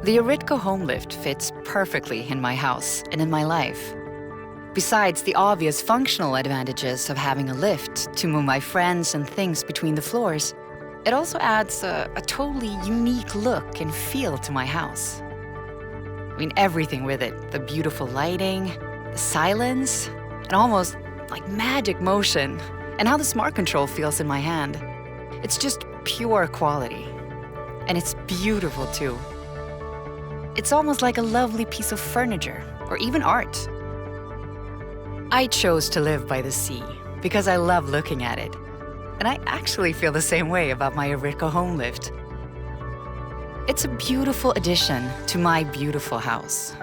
The Aritco HomeLift fits perfectly in my house and in my life. Besides the obvious functional advantages of having a lift to move my friends and things between the floors, it also adds a totally unique look and feel to my house. I mean, everything with it, the beautiful lighting, the silence, and almost like magic motion, and how the smart control feels in my hand. It's just pure quality. And it's beautiful too. It's almost like a lovely piece of furniture, or even art. I chose to live by the sea because I love looking at it. And I actually feel the same way about my Aritco HomeLift. It's a beautiful addition to my beautiful house.